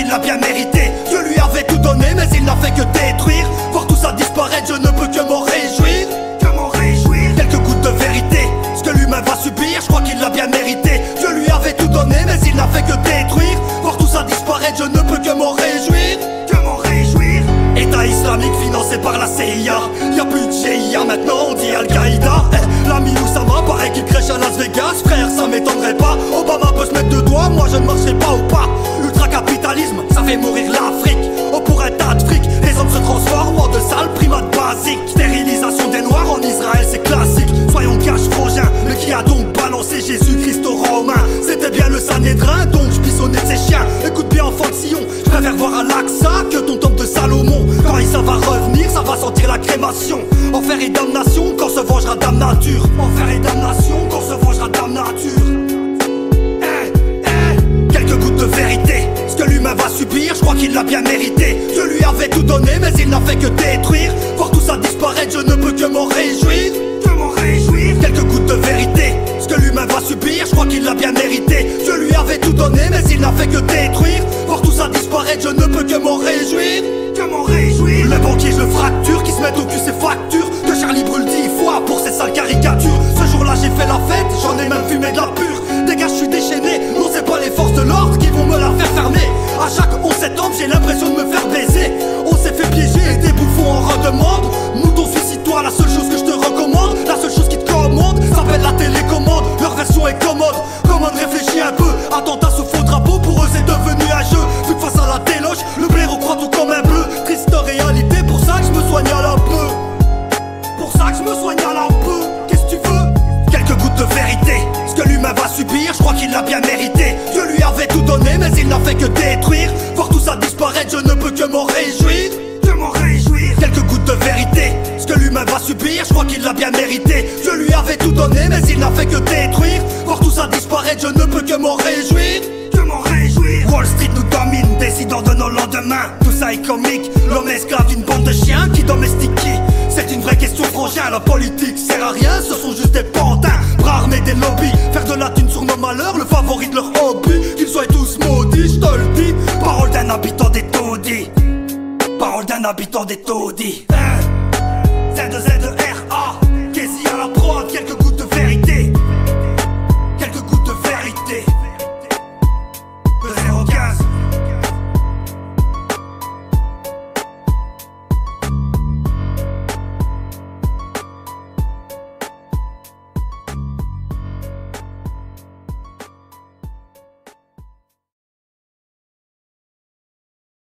qu'il l'a bien mérité. Je lui avais tout donné mais il n'a fait que détruire. Voir tout ça disparaître, je ne peux que m'en réjouir. Quelques gouttes de vérité, ce que l'humain va subir, je crois qu'il l'a bien mérité. Je lui avais tout donné mais il n'a fait que détruire. Voir tout ça disparaître, je ne peux que m'en réjouir. État islamique financé par la CIA. Y'a plus de GIA maintenant, on dit Al-Qaïda. L'ami Oussama paraît qu'il crèche à Las Vegas. Frère, ça m'étonnerait pas. Obama peut se mettre deux doigts, moi je ne marcherai pas ou pas. Ultra-capitalisme, ça fait mourir l'Afrique. Oh, pour un tas de fric, les hommes se transforment en de sales primates basiques. Stérilisation des noirs en Israël, c'est classique. Soyons cash frangins, mais qui a donc balancé Jésus-Christ aux Romains? C'était bien le Sanhédrin, donc je pisse au nez de ses chiens. Écoute bien enfant de Sion, je préfère voir Al-Aqsa que ton temple de Salomon. Quand Issa va revenir, ça va sentir la crémation. Enfer et damnation, quand se vengera Dame Nature. Enfer et damnation, quand se vengera Dame Nature. Quelques gouttes de vérité, ce que l'humain va subir, je crois qu'il l'a bien mérité. Je lui avais tout donné mais il n'a fait que détruire. Voir tout ça disparaître, je ne peux que m'en réjouir. Quelques gouttes de vérité, ce que l'humain va subir, je crois qu'il l'a bien mérité. Je lui avais tout donné mais il n'a fait que détruire. Voir tout ça disparaître, je ne peux que m'en réjouir. Les banquiers je fracture, qui se mettent au cul ses factures. Que Charlie brûle 10 fois pour ses sales caricatures. Ce jour-là j'ai fait la fête, j'en ai même fumé de la pure. Des gars je suis déchaîné, non c'est pas les forces de l'ordre qui vont me la faire fermer. À chaque 11 septembre j'ai l'impression de me faire baiser. On s'est fait piéger et des bouffons en redemande. Mouton suicide-toi, la seule chose que je te recommande, la seule chose qui te commande, s'appelle la télécommande. Leur version est commode, commande réfléchis un peu. Attentat sous faux drapeau, pour eux c'est devenu un jeu. Vu que face à la téloche, le blaireau croit tout comme un bleu. Triste réalité, pour ça que je me soigne à la peu. Qu'est-ce que tu veux? Quelques gouttes de vérité, ce que l'humain va subir, je crois qu'il l'a bien mérité. Je lui avais tout donné mais il n'a fait que détruire. Voir tout ça disparaître, je ne peux que m'en réjouir. Quelques gouttes de vérité, ce que l'humain va subir, je crois qu'il l'a bien mérité. Je lui avais tout donné mais il n'a fait que détruire. Voir tout ça disparaître, je ne peux que m'en réjouir. Wall Street nous domine, décidant de nos lendemains. Tout ça est comique, l'homme est esclave d'une bande de chiens qui domestique qui? C'est une vraie question frangin, la politique sert à rien, ce sont juste des pantins. Bras armés des lobbies, faire de la thune sur nos malheurs, le favori de leur hobby. Qu'ils soient tous maudits, je te le dis. Parole d'un habitant des taudis.